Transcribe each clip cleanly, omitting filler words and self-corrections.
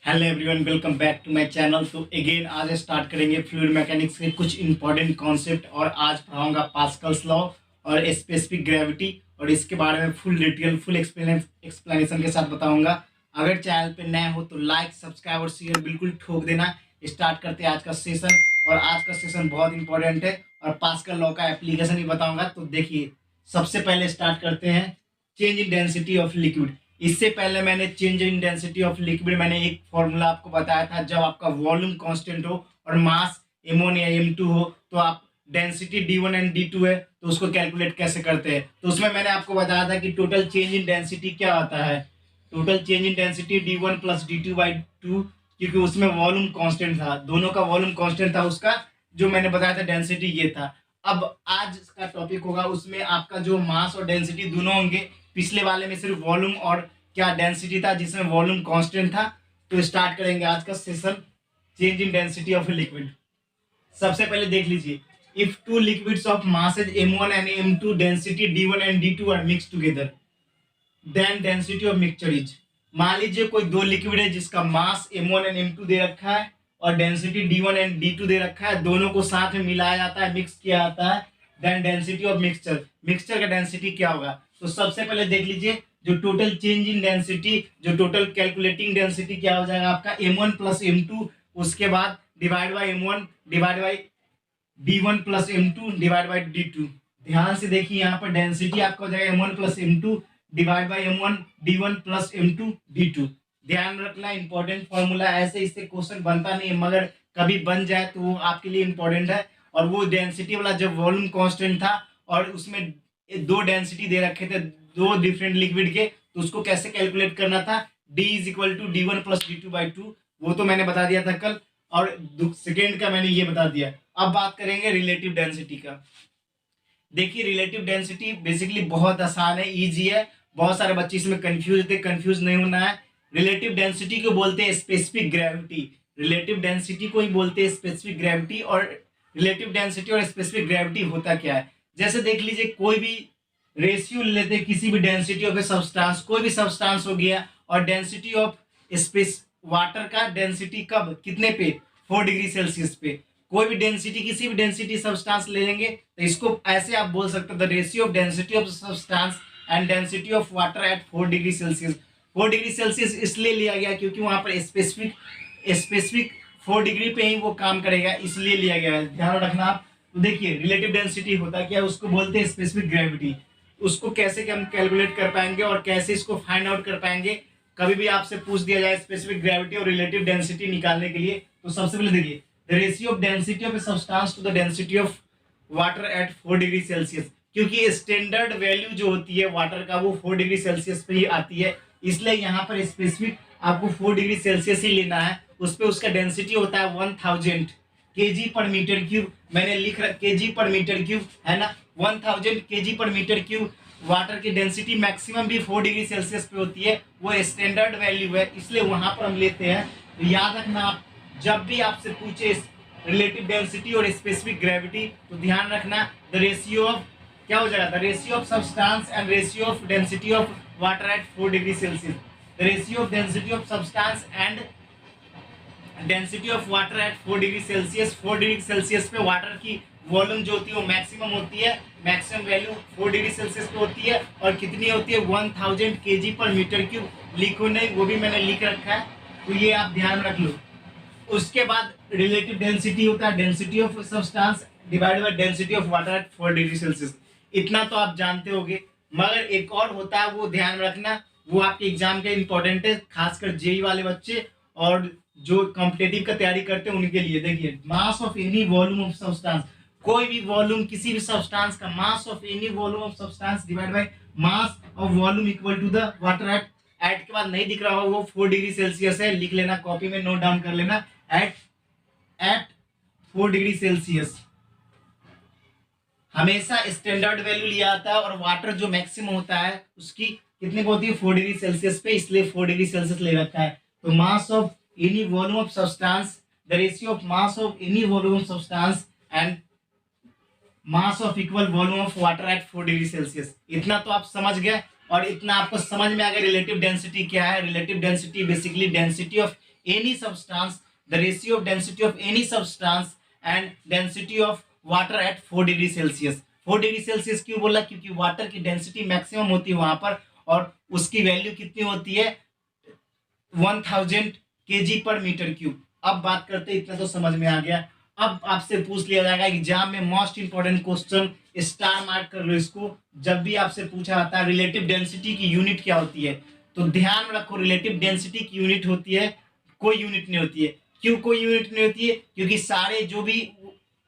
Hello everyone, welcome back to my channel. तो again आज start करेंगे फ्लूइड मैकेनिक्स के कुछ इंपॉर्टेंट कॉन्सेप्ट और आज पढ़ाऊंगा पास्कल्स लॉ और स्पेसिफिक ग्रेविटी और इसके बारे में फुल डिटेल फुल एक्सप्लेनेशन के साथ बताऊंगा। अगर चैनल पे नए हो तो लाइक सब्सक्राइब और शेयर बिल्कुल ठोक देना। स्टार्ट करते हैं आज का सेशन और आज का सेशन बहुत इंपॉर्टेंट है और पास्कल लॉ का एप्लीकेशन भी बताऊंगा। तो देखिए, सबसे पहले स्टार्ट करते हैं change in density of liquid. इससे पहले मैंने change in density of liquid मैंने एक फॉर्मूला आपको बताया था। जब आपका वॉल्यूम कांस्टेंट हो और मास m1 या m2 हो तो आप डेंसिटी d1 एंड d2 है तो उसको कैलकुलेट कैसे करते हैं। तो उसमें मैंने आपको बताया था कि टोटल चेंज इन डेंसिटी क्या आता है। Total change in density d1 plus d2/2, क्योंकि उसमें वॉल्यूम कांस्टेंट था, दोनों का वॉल्यूम कांस्टेंट था। उसका जो मैंने बताया था डेंसिटी ये था। अब आज का टॉपिक होगा उसमें आपका जो मास और डेंसिटी दोनों होंगे। पिछले वाले में सिर्फ वॉल्यूम और क्या डेंसिटी था, जिसमें वॉल्यूम कांस्टेंट था। तो स्टार्ट करेंगे आज का session change in density of liquid. सबसे पहले देख लीजिए, if two liquids of masses m1 and m2 density d1 and d2 are mix together then density of mixture is. मान लीजिए कोई दो लिक्विड है जिसका मास m1 एंड m2 दे रखा है और डेंसिटी d1 एंड d2 दे रखा है, दोनों को साथ में मिलाया जाता है, मिक्स किया जाता है, then density of mixture. Mixture का डेंसिटी क्या होगा? तो सबसे पहले देख लीजिए, जो टोटल चेंज इन डेंसिटी, जो टोटल कैलकुलेटिंग डेंसिटी क्या हो जाएगा आपका m1 प्लस m2, उसके बाद divide by m1 divide by d1 plus m2 divide by d2। ध्यान से देखिए, यहाँ पर डेंसिटी आपका हो जाएगा m1 plus m2 divide by m1 d1 plus m2 d2। ध्यान रखना, इंपॉर्टेंट फॉर्मूला। ऐसे इससे क्वेश्चन बनता नहीं है, मगर कभी बन जाए तो वो आपके लिए इंपॉर्टेंट है। और वो डेंसिटी वाला जब वॉल्यूम कांस्टेंट था और उसमें दो डेंसिटी दे रखे थे दो डिफरेंट लिक्विड के, तो उसको कैसे कैलकुलेट करना था, d is equal to d1 plus d2/2, वो तो मैंने बता दिया था कल। और सेकेंड का मैंने ये बता दिया। अब बात करेंगे रिलेटिव डेंसिटी का। देखिए, रिलेटिव डेंसिटी बेसिकली बहुत आसान है, इजी है। बहुत सारे बच्चे इसमें कंफ्यूज थे, कंफ्यूज नहीं होना है। रिलेटिव डेंसिटी को बोलते हैं स्पेसिफिक ग्रेविटी। रिलेटिव डेंसिटी को ही बोलते हैं स्पेसिफिक ग्रेविटी। और रिलेटिव डेंसिटी और स्पेसिफिक ग्रेविटी होता क्या है, जैसे देख लीजिए, कोई भी रेशियो लेते हैं किसी भी डेंसिटी ऑफ ए सब्सटेंस, कोई भी सब्सटेंस हो गया, और डेंसिटी ऑफ स्पेस वाटर का डेंसिटी कब कितने पे, 4 डिग्री सेल्सियस पे। कोई भी डेंसिटी किसी भी डेंसिटी सब्सटेंस ले लेंगे तो इसको ऐसे आप बोल सकते हो, the ratio of density of substance and density of water at 4 degree Celsius. 4 degree Celsius इसलिए लिया गया क्योंकि वहां पर स्पेसिफिक 4 डिग्री पे ही वो काम करेगा, इसलिए लिया गया है, ध्यान रखना आप। तो देखिए, रिलेटिव डेंसिटी होता क्या है, उसको बोलते हैं स्पेसिफिक ग्रेविटी। उसको कैसे हम कैलकुलेट कर पाएंगे और कैसे इसको फाइंड आउट कर पाएंगे, कभी भी आपसे पूछ दिया जाए स्पेसिफिक ग्रेविटी और रिलेटिव डेंसिटी निकालने के लिए, तो सबसे पहले देखिए, the ratio of density of a substance to the density of water at 4 degree Celsius. क्योंकि स्टैंडर्ड वैल्यू जो होती है वाटर का वो 4 डिग्री सेल्सियस पे ही आती है, इसलिए यहाँ पर स्पेसिफिक आपको 4 डिग्री सेल्सियस ही लेना है। उस पर उसका डेंसिटी होता है 1000 kg पर मीटर क्यूब। मैंने लिख रहा kg पर मीटर क्यूब है ना, 1000 kg पर मीटर क्यूब। वाटर की डेंसिटी मैक्सिमम भी 4 डिग्री सेल्सियस पे होती है, वो स्टैंडर्ड वैल्यू है, इसलिए वहां पर हम लेते हैं। तो याद रखना आप, जब भी आपसे पूछे रिलेटिव डेंसिटी और स्पेसिफिक ग्रेविटी, तो ध्यान रखना द रेशियो ऑफ क्या हो जाएगा, the ratio of substance and ratio of density of water at 4 degree Celsius. The ratio of density of substance and density of water at 4 degree Celsius. 4 degree Celsius पे water की volume जो होती है वो maximum होती है, maximum value 4 degree Celsius पे होती है। और कितनी होती है, 1000 kg पर मीटर क्यूब। लिखो नहीं, वो भी मैंने लिख रखा है, तो ये आप ध्यान रख लो। उसके बाद रिलेटिव डेंसिटी होता है density of substance divided by density of water at 4 degree Celsius. इतना तो आप जानते होगे, मगर एक और होता है, वो ध्यान रखना, वो आपके एग्जाम के इंपॉर्टेंट है, खासकर जेई वाले बच्चे और जो कॉम्पिटेटिव का तैयारी करते हैं उनके लिए। देखिए, mass of any volume of substance, कोई भी वॉल्यूम किसी भी सब्सटेंस का, mass of any volume of substance divide by mass of volume equal to the water at के बाद नहीं दिख रहा हो वो 4 डिग्री सेल्सियस है, लिख लेना, कॉपी में नोट डाउन कर लेना, एट 4 डिग्री सेल्सियस। हमेशा स्टैंडर्ड वैल्यू लिया जाता है और वाटर जो मैक्सिमम होता है उसकी कितनी होती है, 4 डिग्री सेल्सियस पे, इसलिए 4 डिग्री सेल्सियस ले रखा है। तो mass of any volume of substance, the ratio of mass of any volume of substance and mass of equal volume of water at 4 degree Celsius. इतना तो आप समझ गए। और इतना आपको समझ में आ गया रिलेटिव डेंसिटी क्या है। Relative density basically density of any substance, the ratio of density of any substance and density of water at 4 degree Celsius. 4 degree Celsius क्यों बोला? क्योंकि वाटर की डेंसिटी मैक्सिमम होती है वहां पर, और उसकी वैल्यू कितनी होती है? 1000 kg पर मीटर क्यूब। अब बात करते हैं, इतना तो समझ में आ गया। अब आपसे पूछ लिया जाएगा एग्जाम में most important question, star mark कर लो इसको। जब भी आपसे पूछा जाता है रिलेटिव डेंसिटी की यूनिट क्या होती है, तो ध्यान में रखो रिलेटिव डेंसिटी की यूनिट होती है, कोई यूनिट नहीं होती है। क्यों कोई यूनिट नहीं होती है? क्योंकि सारे जो भी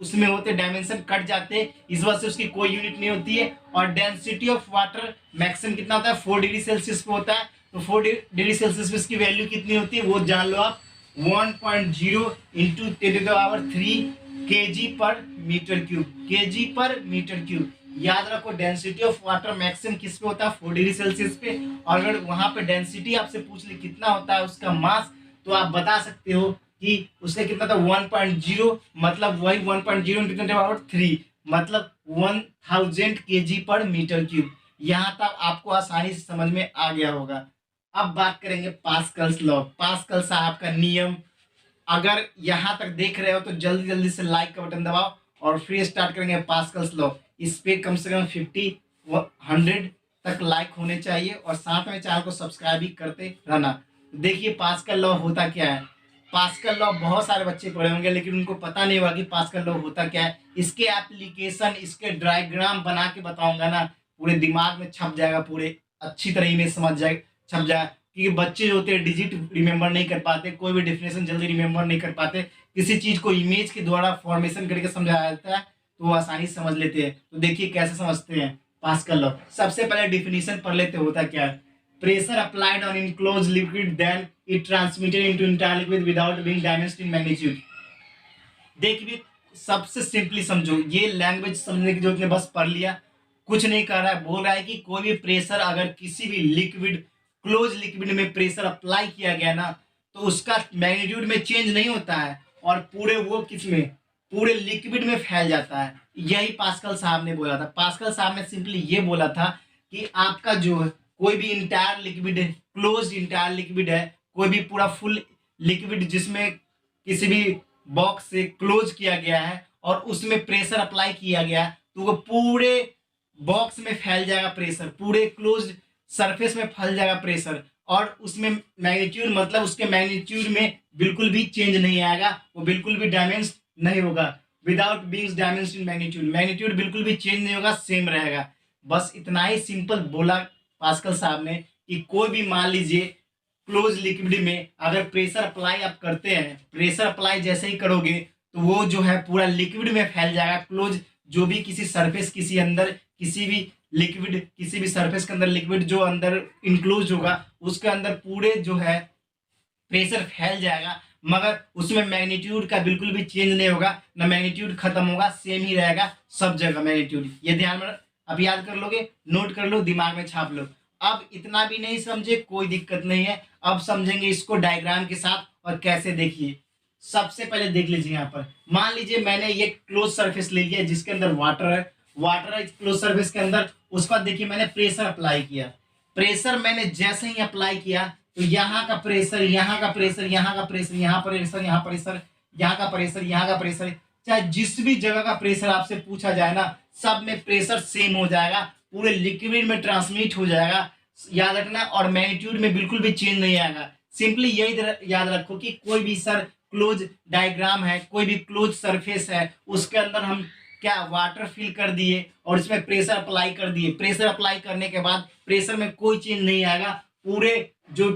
उसमें होते डायमेंशन कट जाते हैं, इस वजह से उसकी कोई यूनिट नहीं होती है। और डेंसिटी ऑफ वाटर मैक्सिमम कितना होता है? 4 डिग्री सेल्सियस पे होता है। तो 4 डिग्री सेल्सियस पे इसकी वैल्यू कितनी होती है वो जान लो आप, 1.0 इंटू 10⁻³ kg पर मीटर क्यूब, kg पर मीटर क्यूब। याद रखो डेंसिटी ऑफ वाटर मैक्सिमम किस पे होता है? 4 डिग्री सेल्सियस पे। और अगर वहां पे डेंसिटी आपसे पूछ ली कितना होता है उसका मास, तो आप बता सकते हो कि उसका कितना था? 1.0, मतलब वही 1.0 इंटू 10⁻³ मतलब 1000 kg पर मीटर क्यूब। यहाँ तक आपको आसानी से समझ में आ गया होगा। अब बात करेंगे पास्कल्स लॉ, पास्कल साहब का नियम। अगर यहाँ तक देख रहे हो तो जल्दी जल्दी से लाइक का बटन दबाओ और फिर स्टार्ट करेंगे पास्कल्स लॉ। इस पे कम से कम 50-100 तक लाइक होने चाहिए, और साथ में चैनल को सब्सक्राइब भी करते रहना। देखिए पास्कल लॉ होता क्या है। पास्कल लॉ बहुत सारे बच्चे पढ़े होंगे लेकिन उनको पता नहीं होगा कि पास्कल लॉ होता क्या है। इसके एप्लीकेशन, इसके डायग्राम बना के बताऊंगा ना, पूरे दिमाग में छप जाएगा, पूरे अच्छी तरह इमेज समझ जाए, छप जाए। क्योंकि बच्चे जो होते हैं डिजिट रिमेंबर नहीं कर पाते, कोई भी डेफिनेशन जल्दी रिमेंबर नहीं कर पाते। किसी चीज को इमेज के द्वारा फॉर्मेशन करके समझाया जाता है तो वो आसानी से समझ लेते हैं। तो देखिए कैसे समझते हैं पास्कल लॉ। सबसे पहले डिफिनीशन पढ़ लेते होता क्या है। Pressure applied on enclosed liquid then it transmitted into entire liquid without being diminished in magnitude. देखिए सबसे सिंपली समझो, ये लैंग्वेज समझने की जरूरत नहीं, बस पढ़ लिया, कुछ नहीं कर रहा है। बोल रहा है कि कोई भी प्रेशर अगर किसी भी लिक्विड, क्लोज लिक्विड में प्रेशर अप्लाई किया गया ना, तो उसका मैग्नीट्यूड में चेंज नहीं होता है, और पूरे वो किस में, पूरे लिक्विड में फैल जाता है। यही पास्कल साहब ने बोला था। पास्कल साहब ने सिंपली ये बोला था कि आपका जो है कोई भी इंटायर लिक्विड है, क्लोज इंटायर लिक्विड है, कोई भी पूरा फुल लिक्विड जिसमें किसी भी बॉक्स से क्लोज किया गया है और उसमें प्रेशर अप्लाई किया गया, तो वो पूरे बॉक्स में फैल जाएगा प्रेशर, पूरे क्लोज सरफेस में फैल जाएगा प्रेशर, और उसमें मैग्नीट्यूड मतलब उसके मैग्नीट्यूड में बिल्कुल भी चेंज नहीं आएगा, वो बिल्कुल भी डायमेंस नहीं होगा। Without being diminished in magnitude, magnitude बिल्कुल भी चेंज नहीं होगा, सेम रहेगा। बस इतना ही सिंपल बोला पास्कल साहब ने कि कोई भी मान लीजिए क्लोज लिक्विड में अगर प्रेशर अप्लाई आप करते हैं, प्रेशर अप्लाई जैसे ही करोगे तो वो जो है पूरा लिक्विड में फैल जाएगा। क्लोज जो भी किसी सरफेस, किसी अंदर किसी भी लिक्विड, किसी भी सरफेस के अंदर लिक्विड जो अंदर इंक्लोज होगा उसके अंदर पूरे जो है प्रेशर फैल जाएगा, मगर उसमें मैग्नीट्यूड का बिल्कुल भी चेंज नहीं होगा, ना मैग्नीट्यूड खत्म होगा, सेम ही रहेगा सब जगह मैग्नीट्यूड। ये ध्यान में अब याद कर लोगे, नोट कर लो, दिमाग में छाप लो। अब इतना भी नहीं समझे कोई दिक्कत नहीं है, अब समझेंगे इसको डायग्राम के साथ। और कैसे, देखिए सबसे पहले देख लीजिए यहाँ पर, मान लीजिए मैंने ये क्लोज सरफेस ले लिया जिसके अंदर वाटर है, वाटर है क्लोज सरफेस के अंदर। उसके बाद देखिए मैंने प्रेशर अप्लाई किया, प्रेशर मैंने जैसे ही अप्लाई किया तो यहाँ का प्रेशर, यहाँ का प्रेशर, यहाँ का प्रेशर, यहाँ प्रेशर, यहाँ प्रेशर, यहाँ का प्रेशर, यहाँ का प्रेशर, चाहे जिस भी जगह का प्रेशर आपसे पूछा जाए ना, सब में प्रेशर सेम हो जाएगा, पूरे लिक्विड में ट्रांसमिट हो जाएगा, याद रखना। और मैग्नीट्यूड में बिल्कुल भी चेंज नहीं आएगा। सिंपली यही याद रखो कि कोई भी सर क्लोज डायग्राम है, कोई भी क्लोज सरफेस है, उसके अंदर हम क्या वाटर फिल कर दिए और इसमें प्रेशर अप्लाई कर दिए। प्रेशर अप्लाई करने के बाद प्रेशर में कोई चेंज नहीं आएगा, पूरे जो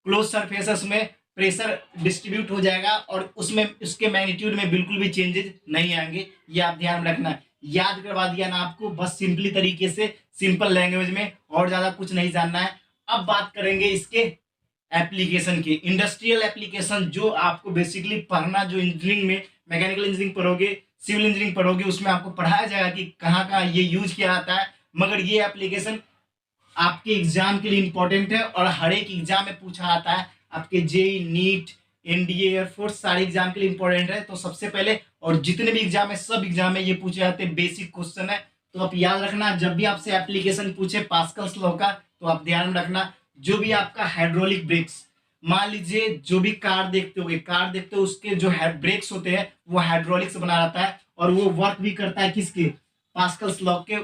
क्लोज सरफेस है उसमें प्रेशर डिस्ट्रीब्यूट हो जाएगा और उसमें उसके मैग्नीट्यूड में बिल्कुल भी चेंजेस नहीं आएंगे। ये आप ध्यान रखना। याद करवा दिया ना आपको, बस सिंपली तरीके से, सिंपल लैंग्वेज में, और ज्यादा कुछ नहीं जानना है। अब बात करेंगे इसके एप्लीकेशन की, इंडस्ट्रियल एप्लीकेशन, जो आपको बेसिकली पढ़ना, जो इंजीनियरिंग में मैकेनिकल इंजीनियरिंग पढ़ोगे, सिविल इंजीनियरिंग पढ़ोगे, उसमें आपको पढ़ाया जाएगा कि कहाँ कहाँ ये यूज किया जाता है। मगर ये एप्लीकेशन आपके एग्जाम के लिए इंपॉर्टेंट है और हर एक एग्जाम में पूछा जाता है। आपके जेई, नीट, एनडीए, एयरफोर्स, सारे एग्जाम के लिए इंपॉर्टेंट है। तो सबसे पहले, और जितने भी एग्जाम है सब एग्जाम में ये पूछे जाते हैं, बेसिक क्वेश्चन है। तो आप याद रखना, जब भी आपसे एप्लीकेशन पूछे पास्कल्स लॉ का, तो आप ध्यान रखना जो भी आपका हाइड्रोलिक ब्रेक्स, मान लीजिए जो भी कार देखते हो उसके जो ब्रेक्स होते हैं वो हाइड्रोलिक से बना रहता है, और वो वर्क भी करता है किसके, पास्कल्स लॉ के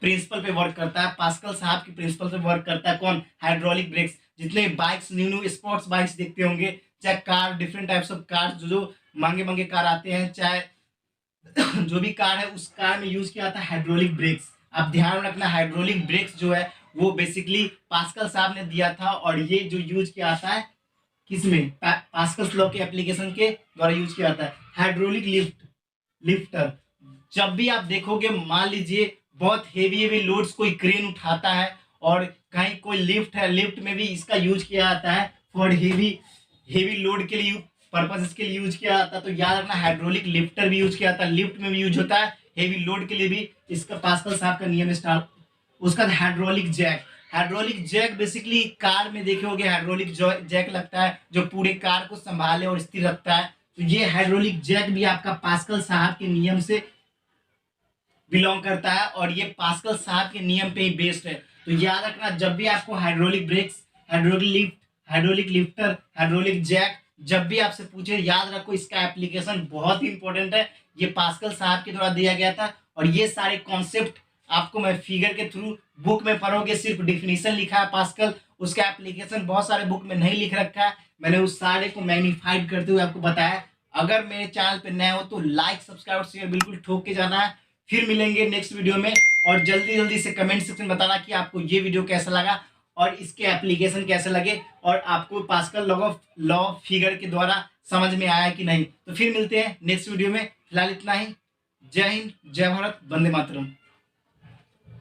प्रिंसिपल पे वर्क करता है। पास्कल साहब की प्रिंसिपल पे वर्क करता है कौन, हाइड्रोलिक ब्रेक्स। जितने bikes new new sports bikes देखते होंगे, चाहे car, different types of car, जो महंगे महंगे कार आते हैं, चाहे जो भी कार है उस कार में यूज किया जाता है हाइड्रोलिक ब्रेक्स। आप ध्यान रखना, हाइड्रोलिक ब्रेक्स जो है वो बेसिकली पास्कल साहब ने दिया था, और ये जो यूज किया जाता है किसमें, पास्कल लॉ के एप्लीकेशन के द्वारा यूज किया जाता है। हाइड्रोलिक लिफ्टर, जब भी आप देखोगे, मान लीजिए बहुत हेवी हेवी लोड्स कोई क्रेन उठाता है, और कहीं कोई लिफ्ट है, लिफ्ट में भी इसका यूज किया जाता है फॉर हेवी हेवी लोड के लिए, पर्पज के लिए यूज किया जाता है। तो याद रखना, हाइड्रोलिक लिफ्टर भी यूज किया जाता है, लिफ्ट में भी यूज होता है, हेवी लोड के लिए भी इसका पास्कल साहब का नियम स्टार्ट। उसका hydraulic jack, hydraulic jack basically car में देखे होगे, हाइड्रोलिक जैक लगता है जो पूरे कार को संभाले और स्थिर रखता है। तो ये हाइड्रोलिक जैक भी आपका पास्कल साहब के नियम से बिलोंग करता है, और ये पास्कल साहब के नियम पे ही बेस्ड है। तो याद रखना, जब भी आपको hydraulic brakes, hydraulic lifter, hydraulic jack जब भी आपसे पूछे, याद रखो इसका एप्लीकेशन बहुत ही इंपॉर्टेंट है, ये पास्कल साहब के द्वारा दिया गया था। और ये सारे कॉन्सेप्ट आपको मैं फिगर के थ्रू बुक में पढ़ोगे, सिर्फ डिफिनीशन लिखा है पास्कल, उसका एप्लीकेशन बहुत सारे बुक में नहीं लिख रखा है, मैंने उस सारे को मैग्नीफाइड करते हुए आपको बताया। अगर मेरे चैनल पे नए हो तो लाइक, सब्सक्राइब और शेयर बिल्कुल ठोक के जाना है। फिर मिलेंगे नेक्स्ट वीडियो में, और जल्दी जल्दी से कमेंट सेक्शन में बताना कि आपको ये वीडियो कैसा लगा और इसके एप्लीकेशन कैसे लगे, और आपको पास्कल लॉ फिगर के द्वारा समझ में आया कि नहीं। तो फिर मिलते हैं नेक्स्ट वीडियो में, फिलहाल इतना ही। जय हिंद, जय भारत, वंदे मातरम।